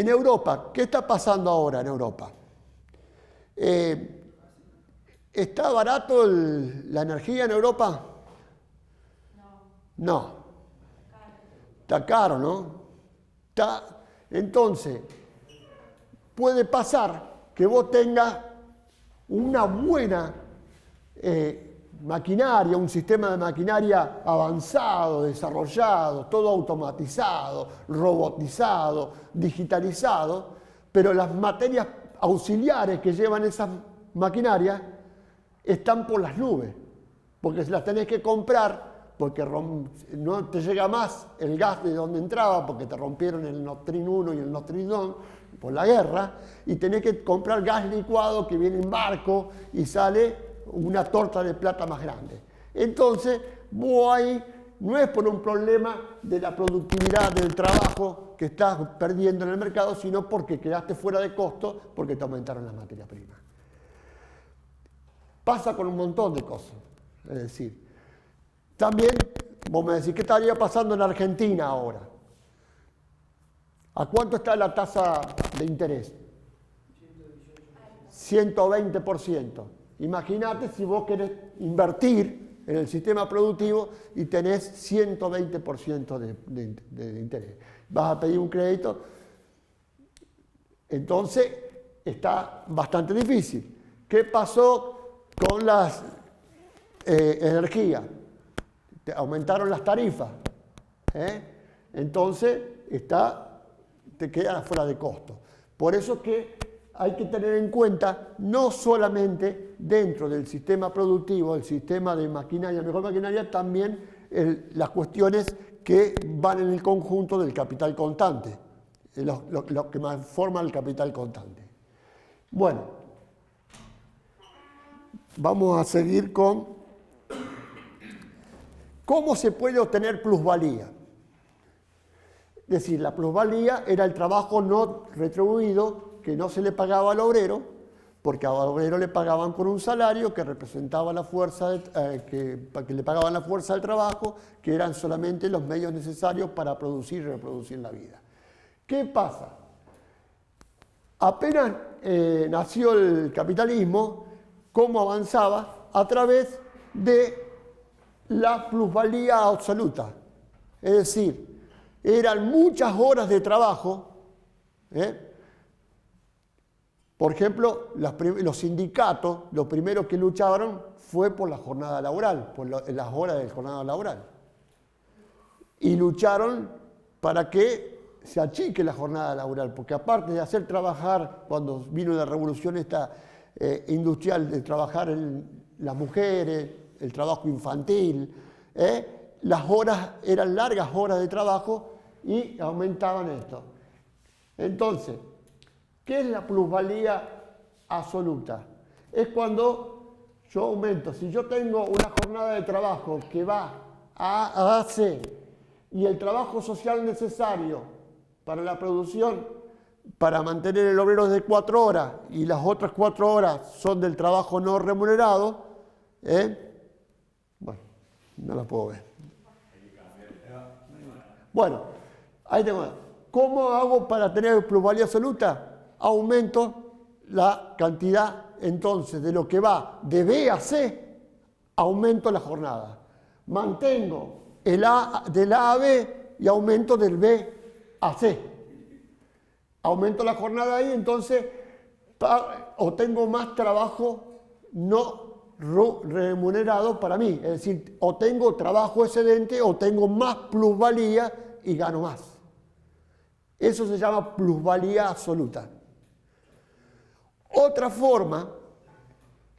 En Europa, ¿qué está pasando ahora en Europa? ¿Está barato la energía en Europa? No. Está caro, ¿no? Entonces, puede pasar que vos tengas una buena maquinaria, un sistema de maquinaria avanzado, desarrollado, todo automatizado, robotizado, digitalizado, pero las materias auxiliares que llevan esas maquinarias están por las nubes, porque las tenés que comprar, porque no te llega más el gas de donde entraba, porque te rompieron el Nord Stream 1 y el Nord Stream 2 por la guerra, y tenés que comprar gas licuado que viene en barco y sale una torta de plata más grande. Entonces, vos ahí no es por un problema de la productividad del trabajo que estás perdiendo en el mercado, sino porque quedaste fuera de costo porque te aumentaron las materias primas. Pasa con un montón de cosas. Es decir, también, vos me decís, ¿qué estaría pasando en Argentina ahora? ¿A cuánto está la tasa de interés? 120%. Imagínate si vos querés invertir en el sistema productivo y tenés 120% de interés. Vas a pedir un crédito, entonces está bastante difícil. ¿Qué pasó con las energías? Aumentaron las tarifas, entonces te quedas fuera de costo. Por eso que hay que tener en cuenta no solamente dentro del sistema productivo, el sistema de maquinaria, mejor maquinaria, también las cuestiones que van en el conjunto del capital contante, lo que más forma el capital contante. Bueno, vamos a seguir con cómo se puede obtener plusvalía. Es decir, la plusvalía era el trabajo no retribuido que no se le pagaba al obrero, porque al obrero le pagaban con un salario que representaba la fuerza, que le pagaban la fuerza del trabajo, que eran solamente los medios necesarios para producir y reproducir la vida. ¿Qué pasa? Apenas nació el capitalismo, ¿cómo avanzaba? A través de la plusvalía absoluta. Es decir, eran muchas horas de trabajo. Por ejemplo, los sindicatos, lo primero que lucharon fue por la jornada laboral, por las horas de jornada laboral. Y lucharon para que se achique la jornada laboral, porque aparte de hacer trabajar, cuando vino la revolución industrial, de trabajar las mujeres, el trabajo infantil, las horas eran largas horas de trabajo y aumentaban esto. Entonces, ¿qué es la plusvalía absoluta? Es cuando yo aumento. Si yo tengo una jornada de trabajo que va a C y el trabajo social necesario para la producción, para mantener el obrero de 4 horas y las otras 4 horas son del trabajo no remunerado, bueno, no la puedo ver. Bueno, ahí tengo. ¿Cómo hago para tener plusvalía absoluta? Aumento la cantidad, entonces, de lo que va de B a C, aumento la jornada. Mantengo del A a B y aumento del B a C. Aumento la jornada ahí, entonces obtengo más trabajo no remunerado para mí. Es decir, o tengo trabajo excedente o tengo más plusvalía y gano más. Eso se llama plusvalía absoluta. Otra forma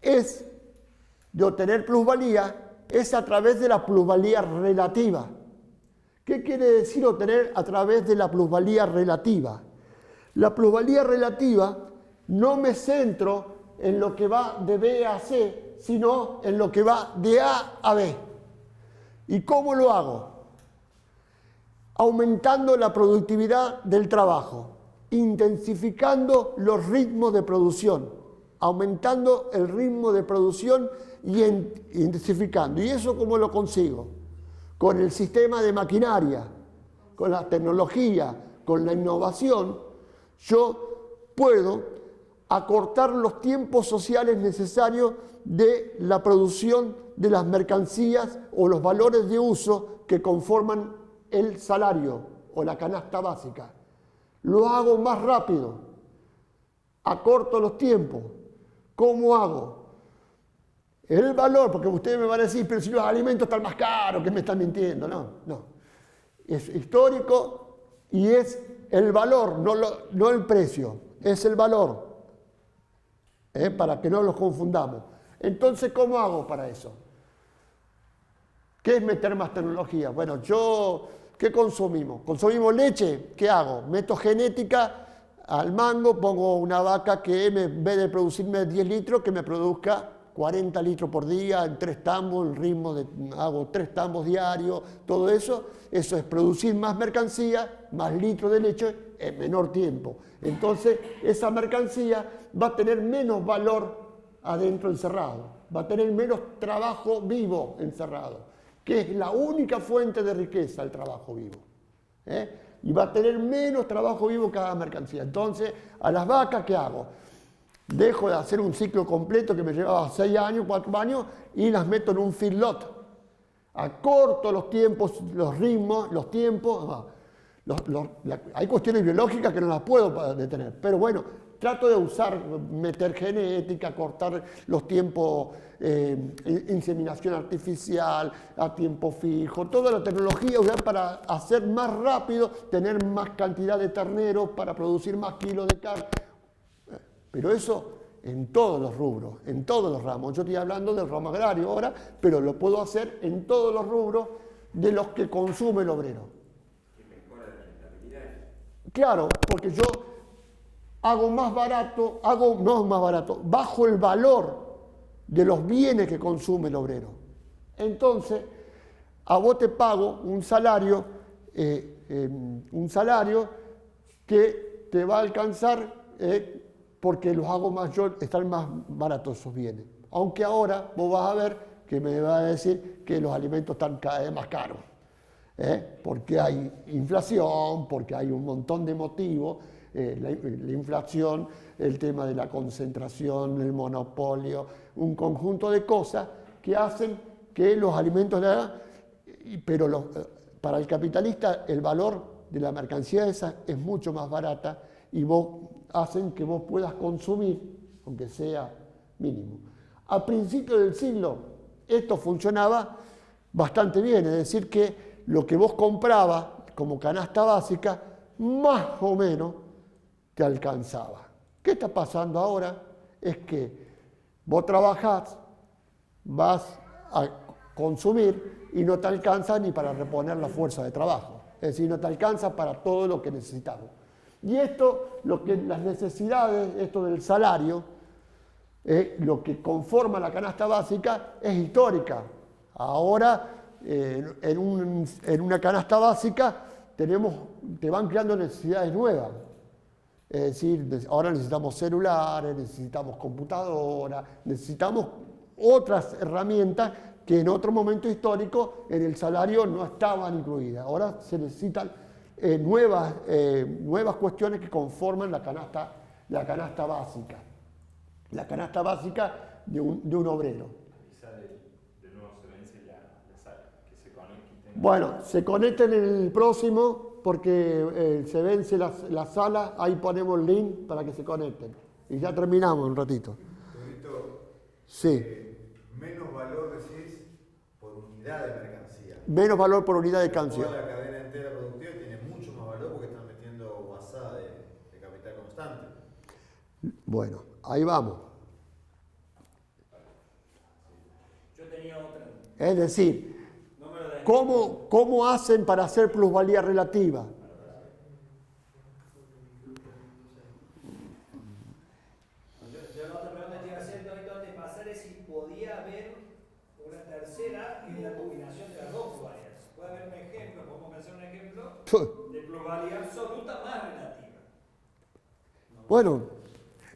de obtener plusvalía es a través de la plusvalía relativa. ¿Qué quiere decir obtener a través de la plusvalía relativa? La plusvalía relativa no me centro en lo que va de B a C, sino en lo que va de A a B. ¿Y cómo lo hago? Aumentando la productividad del trabajo, intensificando los ritmos de producción, aumentando el ritmo de producción y intensificando. ¿Y eso cómo lo consigo? Con el sistema de maquinaria, con la tecnología, con la innovación. yo puedo acortar los tiempos sociales necesarios de la producción de las mercancías o los valores de uso que conforman el salario o la canasta básica. Lo hago más rápido, acorto los tiempos. ¿Cómo hago? El valor, porque ustedes me van a decir, pero si los alimentos están más caros, ¿qué me están mintiendo? No. Es histórico y es el valor, no el precio, es el valor, para que no los confundamos. Entonces, ¿cómo hago para eso? ¿Qué es meter más tecnología? Bueno, ¿qué consumimos? ¿Consumimos leche? ¿Qué hago? Meto genética al mango, pongo una vaca que en vez de producirme 10 litros, que me produzca 40 litros por día, en 3 tambos, el ritmo hago 3 tambos diarios, todo eso es producir más mercancía, más litros de leche en menor tiempo. Entonces, esa mercancía va a tener menos valor adentro encerrado, va a tener menos trabajo vivo encerrado, que es la única fuente de riqueza, el trabajo vivo. Y va a tener menos trabajo vivo cada mercancía. Entonces, a las vacas, ¿qué hago? Dejo de hacer un ciclo completo que me llevaba 6 años, 4 años, y las meto en un feedlot. Acorto los tiempos, los ritmos, los tiempos. Hay cuestiones biológicas que no las puedo detener, pero bueno, trato de meter genética, cortar los tiempos, inseminación artificial, a tiempo fijo, toda la tecnología para hacer más rápido, tener más cantidad de terneros para producir más kilos de carne. Pero eso en todos los rubros, en todos los ramos. Yo estoy hablando del ramo agrario ahora, pero lo puedo hacer en todos los rubros de los que consume el obrero. ¿Y mejora la rentabilidad? Claro, porque yo bajo el valor de los bienes que consume el obrero. Entonces, a vos te pago un salario que te va a alcanzar porque los hago están más baratos esos bienes. Aunque ahora vos vas a ver que me va a decir que los alimentos están cada vez más caros. Porque hay inflación, porque hay un montón de motivos. La inflación, el tema de la concentración, el monopolio, un conjunto de cosas que hacen que los alimentos pero para el capitalista el valor de la mercancía esa es mucho más barata y hacen que vos puedas consumir, aunque sea mínimo. A principios del siglo esto funcionaba bastante bien, es decir que lo que vos comprabas como canasta básica, más o menos te alcanzaba. ¿Qué está pasando ahora? Es que vos trabajás, vas a consumir y no te alcanza ni para reponer la fuerza de trabajo. Es decir, no te alcanza para todo lo que necesitamos. Y las necesidades, esto del salario, lo que conforma la canasta básica es histórica. Ahora, en una canasta básica, te van creando necesidades nuevas. Es decir, ahora necesitamos celulares, necesitamos computadoras, necesitamos otras herramientas que en otro momento histórico en el salario no estaban incluidas. Ahora se necesitan nuevas cuestiones que conforman la canasta básica. La canasta básica de un obrero. De nuevo se vence la sala, que se conecte. Bueno, se conecten en el próximo porque se vence la sala, ahí ponemos el link para que se conecten. Y ya terminamos un ratito. Sí. Menos valor, decís, por unidad de mercancía. Menos valor por unidad de mercancía. Toda la cadena entera productiva tiene mucho más valor porque están metiendo WhatsApp de capital constante. Bueno, ahí vamos. Yo tenía otra. Es decir, ¿cómo hacen para hacer plusvalía relativa? Yo la otra pregunta que estoy haciendo antes de pasar es si podía haber una tercera que es la combinación de las dos plusvalías. Puede haber un ejemplo, podemos pensar un ejemplo de plusvalía absoluta más relativa. Bueno,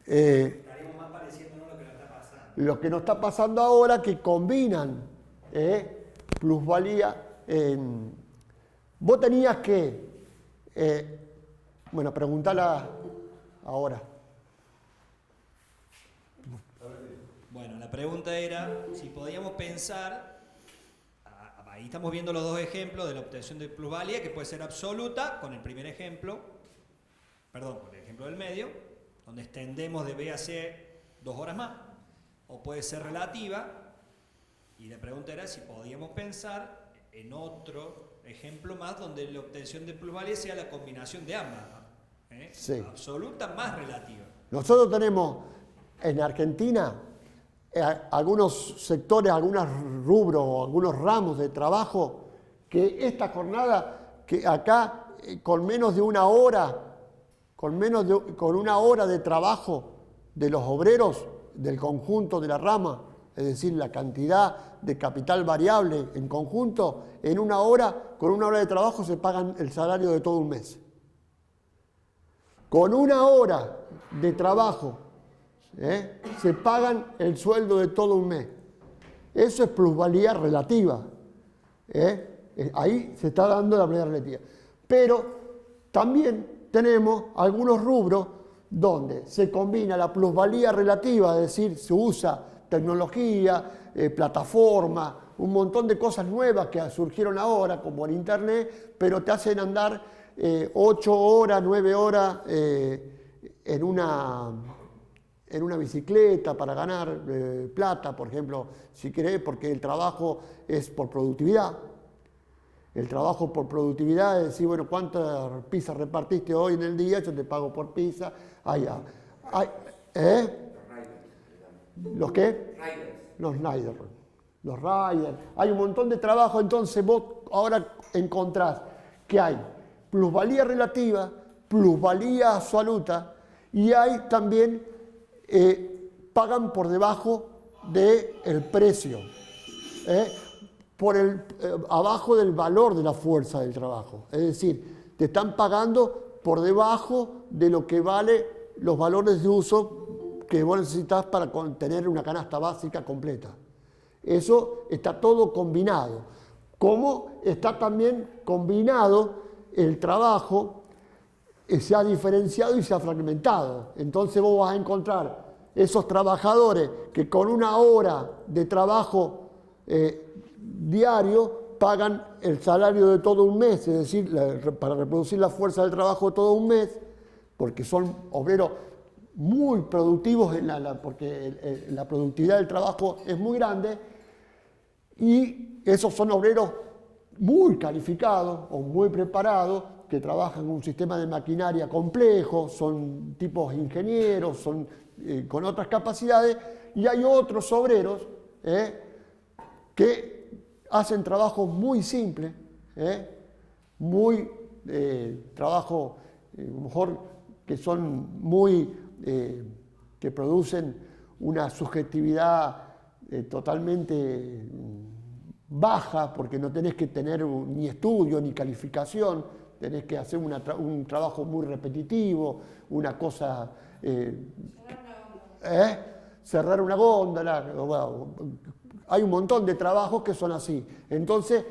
estaríamos más pareciéndonos a lo que nos está pasando. Lo que nos está pasando ahora que combinan plusvalía. Vos tenías que, preguntala. ahora. Bueno, la pregunta era si podíamos pensar, ahí estamos viendo los dos ejemplos de la obtención de plusvalía, que puede ser absoluta, con el primer ejemplo, con el ejemplo del medio, donde extendemos de B a C 2 horas más, o puede ser relativa, y la pregunta era si podíamos pensar en otro ejemplo más donde la obtención de plusvalía sea la combinación de ambas, Sí. absoluta más relativa. Nosotros tenemos en Argentina algunos sectores, algunos rubros o algunos ramos de trabajo que esta jornada, que acá con menos de una hora, con una hora de trabajo de los obreros del conjunto de la rama, es decir, la cantidad de capital variable en conjunto, en una hora, con una hora de trabajo se pagan el salario de todo un mes. Con una hora de trabajo se pagan el sueldo de todo un mes. Eso es plusvalía relativa. Ahí se está dando la plusvalía relativa. Pero también tenemos algunos rubros donde se combina la plusvalía relativa, es decir, se usa tecnología, plataforma, un montón de cosas nuevas que surgieron ahora, como el Internet, pero te hacen andar 8 horas, 9 horas en una bicicleta para ganar plata, por ejemplo, si querés, porque el trabajo es por productividad. El trabajo por productividad es decir, bueno, ¿cuántas pizzas repartiste hoy en el día? Yo te pago por pizza. ¿Los qué? Los riders. Los riders. Hay un montón de trabajo, entonces vos ahora encontrás que hay plusvalía relativa, plusvalía absoluta, y hay también pagan por debajo del precio, abajo del valor de la fuerza del trabajo. Es decir, te están pagando por debajo de lo que vale los valores de uso que vos necesitas para tener una canasta básica completa. Eso está todo combinado. Como está también combinado el trabajo, se ha diferenciado y se ha fragmentado. Entonces vos vas a encontrar esos trabajadores que con una hora de trabajo diario pagan el salario de todo un mes, es decir, para reproducir la fuerza del trabajo de todo un mes, porque son obreros muy productivos, porque la productividad del trabajo es muy grande, y esos son obreros muy calificados o muy preparados, que trabajan en un sistema de maquinaria complejo, son tipos ingenieros, son con otras capacidades, y hay otros obreros que hacen trabajos muy simples, trabajo a lo mejor que son que producen una subjetividad totalmente baja, porque no tenés que tener ni estudio ni calificación, tenés que hacer un trabajo muy repetitivo, una cosa... cerrar una góndola. Bueno, hay un montón de trabajos que son así. Entonces,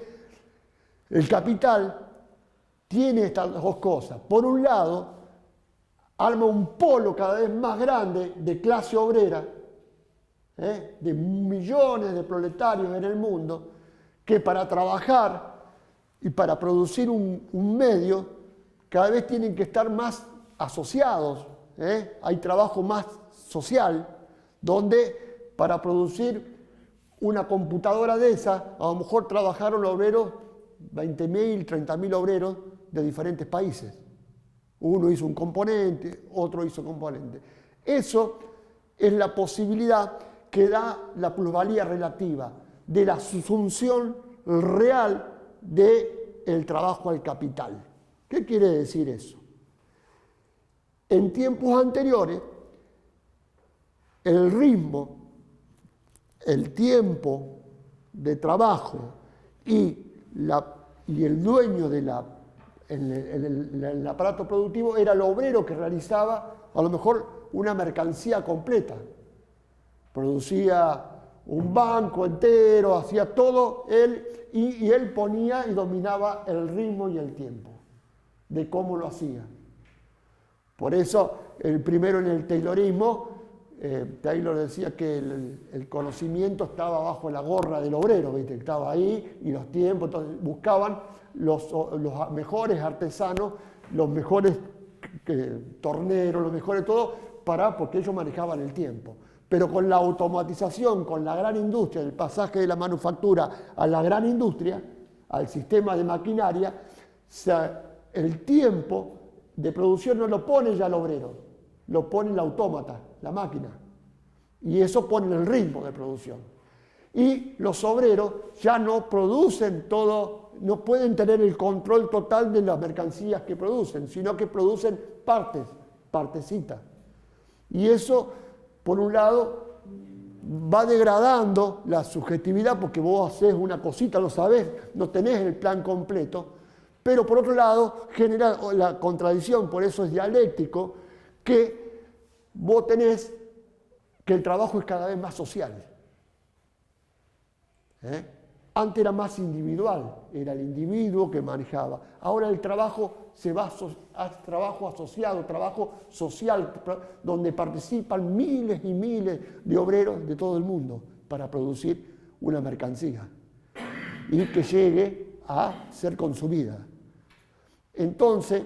el capital tiene estas dos cosas. Por un lado, arma un polo cada vez más grande de clase obrera, de millones de proletarios en el mundo, que para trabajar y para producir un medio, cada vez tienen que estar más asociados. Hay trabajo más social, donde para producir una computadora de esa, a lo mejor trabajaron obreros, 20.000, 30.000 obreros de diferentes países. Uno hizo un componente, otro hizo componente. Eso es la posibilidad que da la plusvalía relativa de la subsunción real del trabajo al capital. ¿Qué quiere decir eso? En tiempos anteriores, el ritmo, el tiempo de trabajo y el dueño del aparato productivo era el obrero que realizaba a lo mejor una mercancía completa. Producía un banco entero, hacía todo él, y él ponía y dominaba el ritmo y el tiempo de cómo lo hacía. Por eso, el primero en el Taylorismo, Taylor decía que el conocimiento estaba bajo la gorra del obrero, ¿viste? Estaba ahí y los tiempos, entonces buscaban los mejores artesanos, los mejores torneros, los mejores todo, porque ellos manejaban el tiempo. Pero con la automatización, con la gran industria, el pasaje de la manufactura a la gran industria, al sistema de maquinaria, el tiempo de producción no lo pone ya el obrero, lo pone el autómata, la máquina. Y eso pone el ritmo de producción. Y los obreros ya no producen todo, no pueden tener el control total de las mercancías que producen, sino que producen partecitas. Y eso, por un lado, va degradando la subjetividad, porque vos haces una cosita, lo sabés, no tenés el plan completo, pero por otro lado genera la contradicción, por eso es dialéctico, que vos tenés que el trabajo es cada vez más social. Antes era más individual, era el individuo que manejaba. Ahora el trabajo se va a trabajo asociado, trabajo social, donde participan miles y miles de obreros de todo el mundo para producir una mercancía y que llegue a ser consumida. Entonces,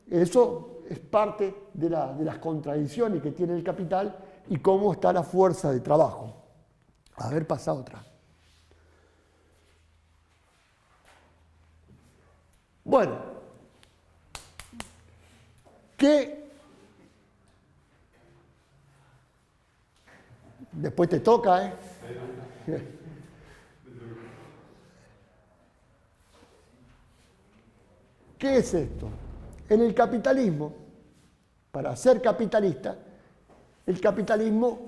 eso es parte de las contradicciones que tiene el capital y cómo está la fuerza de trabajo. A ver, pasa otra. Bueno, después te toca, ¿Qué es esto? En el capitalismo, para ser capitalista, el capitalismo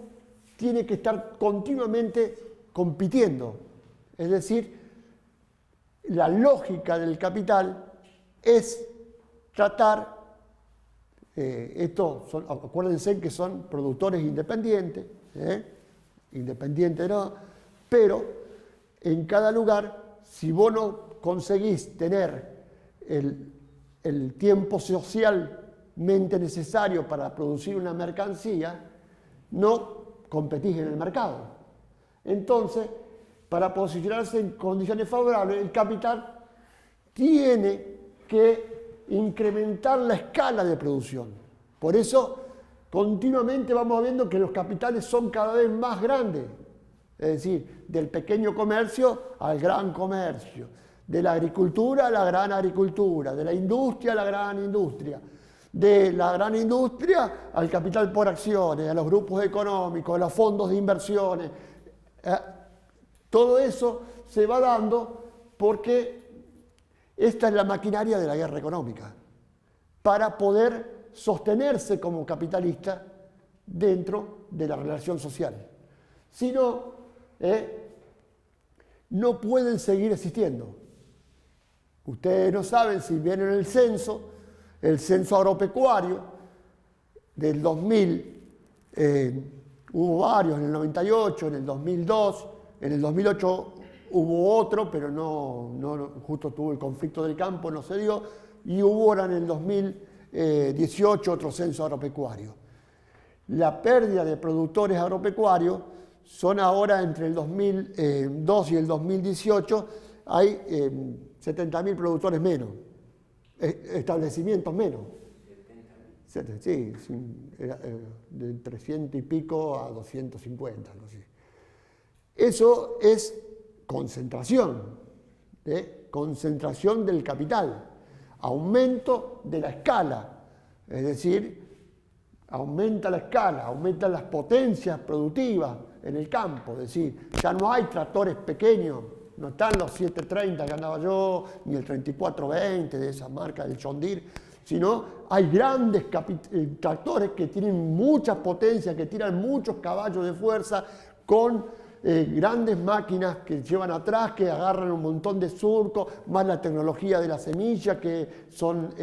tiene que estar continuamente compitiendo. Es decir, la lógica del capital es tratar, acuérdense que son productores independientes, independientes no, pero en cada lugar, si vos no conseguís tener el tiempo socialmente necesario para producir una mercancía, no competís en el mercado. Entonces, para posicionarse en condiciones favorables, el capital tiene que incrementar la escala de producción. Por eso, continuamente vamos viendo que los capitales son cada vez más grandes. Es decir, del pequeño comercio al gran comercio, de la agricultura a la gran agricultura, de la industria a la gran industria, de la gran industria al capital por acciones, a los grupos económicos, a los fondos de inversiones. Todo eso se va dando porque esta es la maquinaria de la guerra económica, para poder sostenerse como capitalista dentro de la relación social. Si no, no pueden seguir existiendo. Ustedes no saben si vieron el censo agropecuario del 2000, hubo varios, en el 98, en el 2002, en el 2008 hubo otro, pero no justo tuvo el conflicto del campo, no se dio, y hubo ahora en el 2018 otro censo agropecuario. La pérdida de productores agropecuarios son ahora entre el 2002 y el 2018, hay 70.000 productores menos, establecimientos menos. Sí, de 300 y pico a 250, algo así. Eso es concentración del capital, aumento de la escala, es decir, aumenta la escala, aumentan las potencias productivas en el campo, es decir, ya no hay tractores pequeños, no están los 730 que andaba yo, ni el 3420 de esa marca del John Deere, sino hay grandes tractores que tienen mucha potencia, que tiran muchos caballos de fuerza, con grandes máquinas que llevan atrás, que agarran un montón de surcos, más la tecnología de la semilla, que son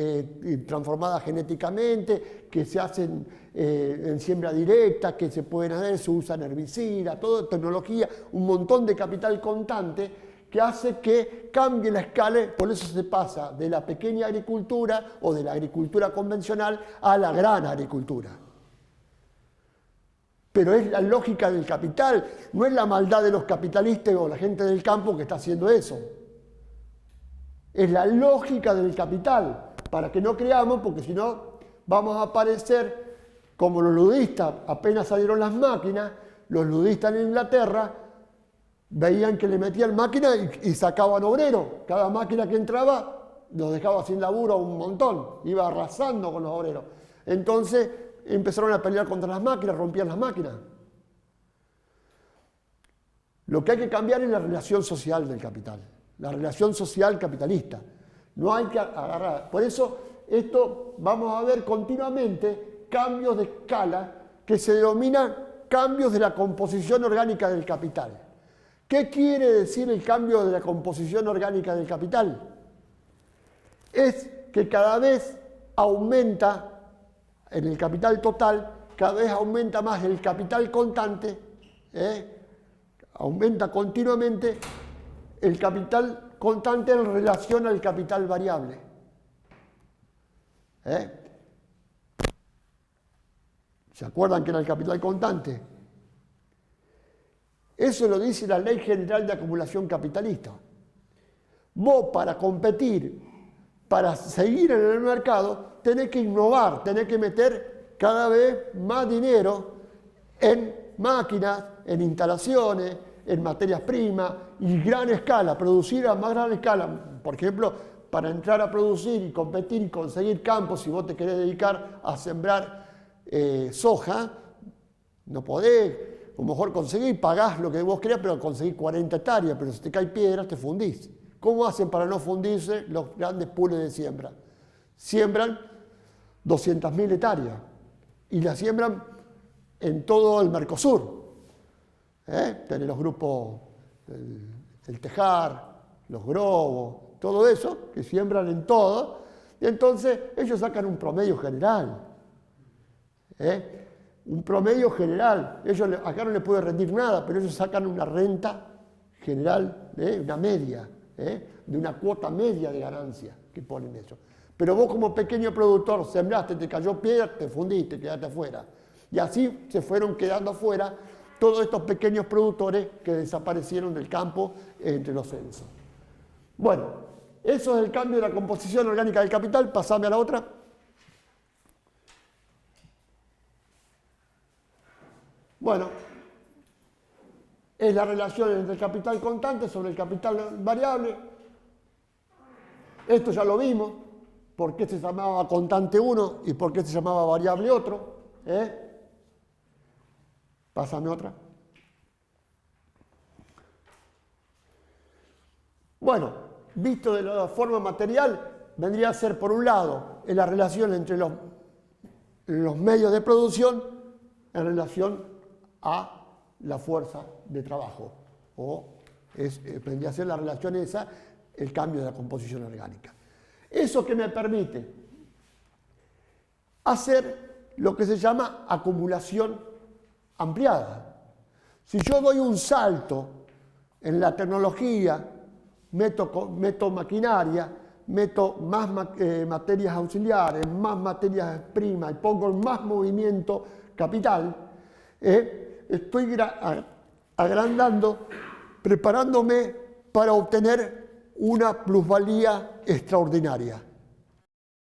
transformadas genéticamente, que se hacen en siembra directa, que se pueden hacer, se usan herbicidas, toda tecnología, un montón de capital contante que hace que cambie la escala, por eso se pasa de la pequeña agricultura o de la agricultura convencional a la gran agricultura. Pero es la lógica del capital, no es la maldad de los capitalistas o la gente del campo que está haciendo eso. Es la lógica del capital, para que no creamos, porque si no vamos a parecer como los ludistas. Apenas salieron las máquinas, los ludistas en Inglaterra veían que le metían máquina y sacaban obreros. Cada máquina que entraba los dejaba sin laburo un montón, iba arrasando con los obreros. Entonces empezaron a pelear contra las máquinas, rompían las máquinas. Lo que hay que cambiar es la relación social del capital, la relación social capitalista. No hay que agarrar. Por eso esto vamos a ver continuamente cambios de escala que se denominan cambios de la composición orgánica del capital. ¿Qué quiere decir el cambio de la composición orgánica del capital? Es que cada vez aumenta, en el capital total, cada vez aumenta más el capital contante, aumenta continuamente el capital constante en relación al capital variable. ¿Se acuerdan que era el capital constante? Eso lo dice la Ley General de Acumulación Capitalista. Vos, para competir, para seguir en el mercado, tenés que innovar, tenés que meter cada vez más dinero en máquinas, en instalaciones, en materias primas y gran escala, producir a más gran escala. Por ejemplo, para entrar a producir y competir y conseguir campos, si vos te querés dedicar a sembrar soja, no podés. A lo mejor conseguís, pagás lo que vos querés, pero conseguís 40 hectáreas, pero si te caen piedras te fundís. ¿Cómo hacen para no fundirse los grandes pools de siembra? Siembran 200.000 hectáreas y las siembran en todo el Mercosur. Tenés los grupos, el Tejar, los Grobos, todo eso, que siembran en todo, y entonces ellos sacan un promedio general. Un promedio general. Ellos acá no les puede rendir nada, pero ellos sacan una renta general, una media, de una cuota media de ganancia que ponen eso. Pero vos como pequeño productor sembraste, te cayó piedra, te fundiste, quedaste afuera. Y así se fueron quedando afuera todos estos pequeños productores que desaparecieron del campo entre los censos. Bueno, eso es el cambio de la composición orgánica del capital. Pasame a la otra. Bueno, es la relación entre el capital constante sobre el capital variable. Esto ya lo vimos, por qué se llamaba constante uno y por qué se llamaba variable otro. Pásame otra. Bueno, visto de la forma material, vendría a ser por un lado en la relación entre los medios de producción en relación a la fuerza de trabajo, o vendría a ser la relación esa, el cambio de la composición orgánica. Eso que me permite hacer lo que se llama acumulación ampliada. Si yo doy un salto en la tecnología, meto maquinaria, meto más materias auxiliares, más materias primas y pongo más movimiento capital, estoy agrandando, preparándome para obtener una plusvalía extraordinaria.